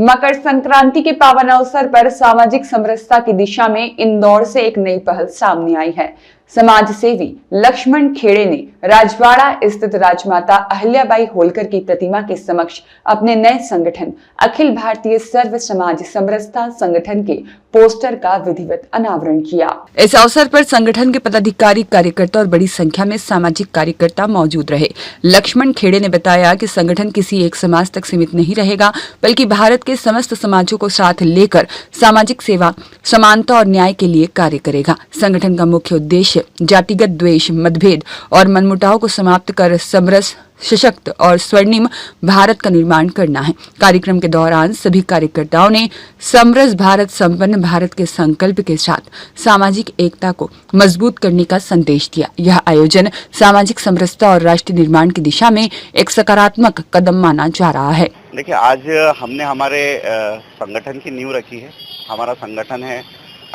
मकर संक्रांति के पावन अवसर पर सामाजिक समरसता की दिशा में इंदौर से एक नई पहल सामने आई है। समाज सेवी लक्ष्मण खेड़े ने राजवाड़ा स्थित राजमाता अहिल्याबाई होलकर की प्रतिमा के समक्ष अपने नए संगठन अखिल भारतीय सर्व समाज समरसता संगठन के पोस्टर का विधिवत अनावरण किया। इस अवसर पर संगठन के पदाधिकारी, कार्यकर्ता और बड़ी संख्या में सामाजिक कार्यकर्ता मौजूद रहे। लक्ष्मण खेड़े ने बताया कि संगठन किसी एक समाज तक सीमित नहीं रहेगा, बल्कि भारत के समस्त समाजों को साथ लेकर सामाजिक सेवा, समानता और न्याय के लिए कार्य करेगा। संगठन का मुख्य उद्देश्य जातिगत द्वेष, मतभेद और मनमुटाव को समाप्त कर समरस, सशक्त और स्वर्णिम भारत का निर्माण करना है। कार्यक्रम के दौरान सभी कार्यकर्ताओं ने समरस भारत, संपन्न भारत के संकल्प के साथ सामाजिक एकता को मजबूत करने का संदेश दिया। यह आयोजन सामाजिक समरसता और राष्ट्र निर्माण की दिशा में एक सकारात्मक कदम माना जा रहा है। देखिए, आज हमने हमारे संगठन की नींव रखी है। हमारा संगठन है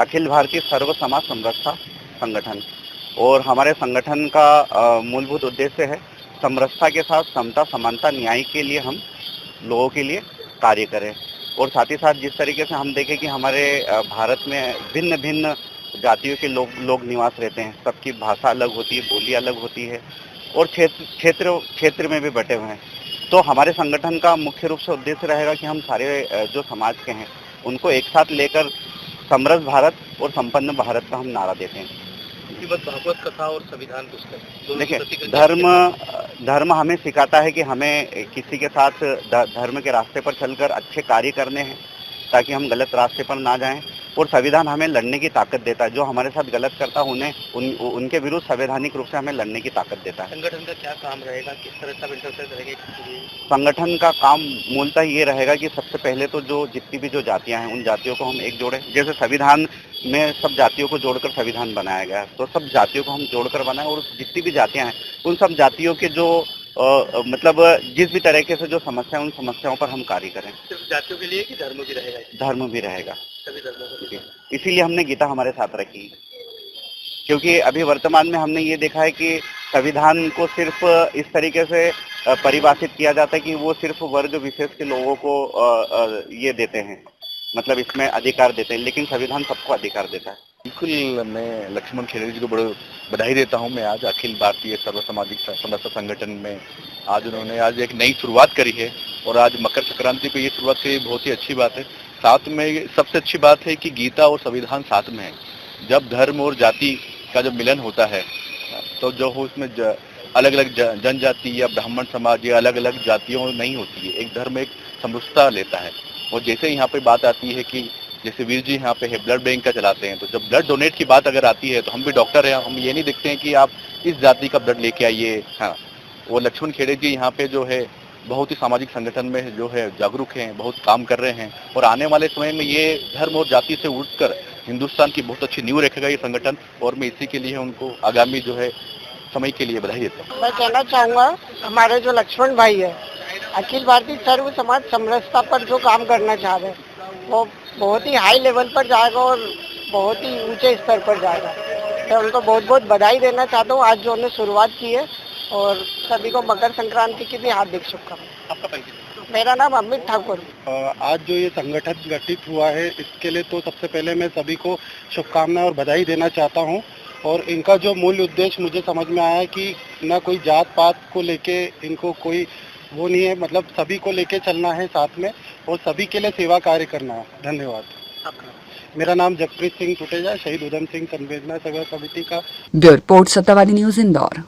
अखिल भारतीय सर्व समाज समरसता संगठन और हमारे संगठन का मूलभूत उद्देश्य है समरसता के साथ समता, समानता, न्याय के लिए हम लोगों के लिए कार्य करें। और साथ ही साथ जिस तरीके से हम देखें कि हमारे भारत में भिन्न भिन्न जातियों के लोग निवास रहते हैं, सबकी भाषा अलग होती है, बोली अलग होती है और क्षेत्र में भी बटे हुए हैं। तो हमारे संगठन का मुख्य रूप से उद्देश्य रहेगा कि हम सारे जो समाज के हैं उनको एक साथ लेकर समरस भारत और संपन्न भारत का हम नारा देते हैं। भागवत कथा और संविधान पुस्तक, देखिए, धर्म हमें सिखाता है कि हमें किसी के साथ धर्म के रास्ते पर चलकर अच्छे कार्य करने हैं ताकि हम गलत रास्ते पर ना जाएं। और संविधान हमें लड़ने की ताकत देता है। जो हमारे साथ गलत करता है उनके विरुद्ध संवैधानिक रूप से हमें लड़ने की ताकत देता है। संगठन का क्या काम रहेगा, किस तरह सब इंटरफेस रहेगा? संगठन का काम मूलतः ये रहेगा कि सबसे पहले तो जितनी भी जो जातियां हैं उन जातियों को हम एक जोड़ें। जैसे संविधान में सब जातियों को जोड़कर संविधान बनाया गया है, तो सब जातियों को हम जोड़कर बनाएं और जितनी भी जातियां हैं उन सब जातियों के जो मतलब जिस भी तरीके से जो समस्या, उन समस्याओं पर हम कार्य करें। सिर्फ जातियों के लिए कि धर्म भी रहेगा? धर्म भी रहेगा, सभी धर्मों को। इसीलिए हमने गीता हमारे साथ रखी, क्योंकि अभी वर्तमान में हमने ये देखा है कि संविधान को सिर्फ इस तरीके से परिभाषित किया जाता है कि वो सिर्फ वर्ग विशेष के लोगों को ये देते हैं, मतलब इसमें अधिकार देते हैं, लेकिन संविधान सबको अधिकार देता है। बिल्कुल, मैं लक्ष्मण खेड़े जी को बड़ी बधाई देता हूं। मैं आज अखिल भारतीय सर्व सामाजिक समरसता संगठन में आज उन्होंने आज एक नई शुरुआत करी है और आज मकर संक्रांति पे ये शुरुआत करी, बहुत ही अच्छी बात है। साथ में सबसे अच्छी बात है कि गीता और संविधान साथ में है। जब धर्म और जाति का जब मिलन होता है तो जो हो उसमें अलग अलग जनजाति या ब्राह्मण समाज या अलग अलग जातियों नहीं होती है, एक धर्म एक समरसता लेता है। और जैसे यहाँ पे बात आती है कि जैसे वीर जी यहाँ पे है ब्लड बैंक का चलाते हैं, तो जब ब्लड डोनेट की बात अगर आती है तो हम भी डॉक्टर हैं, हम ये नहीं देखते हैं कि आप इस जाति का ब्लड लेके आइए। हाँ, वो लक्ष्मण खेड़े जी यहाँ पे जो है बहुत ही सामाजिक संगठन में जो है जागरूक हैं, बहुत काम कर रहे हैं और आने वाले समय में ये धर्म और जाति से उठकर हिंदुस्तान की बहुत अच्छी नींव रखेगा ये संगठन। और मैं इसी के लिए उनको आगामी जो है समय के लिए बधाई देता हूँ। मैं कहना चाहूँगा, हमारे जो लक्ष्मण भाई है अखिल भारतीय सर्व समाज समरसता पर जो काम करना चाह रहे हैं वो बहुत ही हाई लेवल पर जाएगा और बहुत ही ऊंचे स्तर पर जाएगा। मैं उनको बहुत बहुत बधाई देना चाहता हूँ आज जो उन्होंने शुरुआत की है और सभी को मकर संक्रांति की भी हार्दिक शुभकामनाएं। आपका परिचय? मेरा नाम अमित ठाकुर। आज जो ये संगठन गठित हुआ है इसके लिए तो सबसे पहले मैं सभी को शुभकामनाएं और बधाई देना चाहता हूँ। और इनका जो मूल उद्देश्य मुझे समझ में आया है कि न कोई जात पात को लेके इनको कोई वो नहीं है, मतलब सभी को लेके चलना है साथ में और सभी के लिए सेवा कार्य करना है। धन्यवाद। मेरा नाम जगप्रीत सिंह टुटेजा, शहीद उधम सिंह संवेदना सेवा समिति का। Bureau report, Sattavadi News, Indore.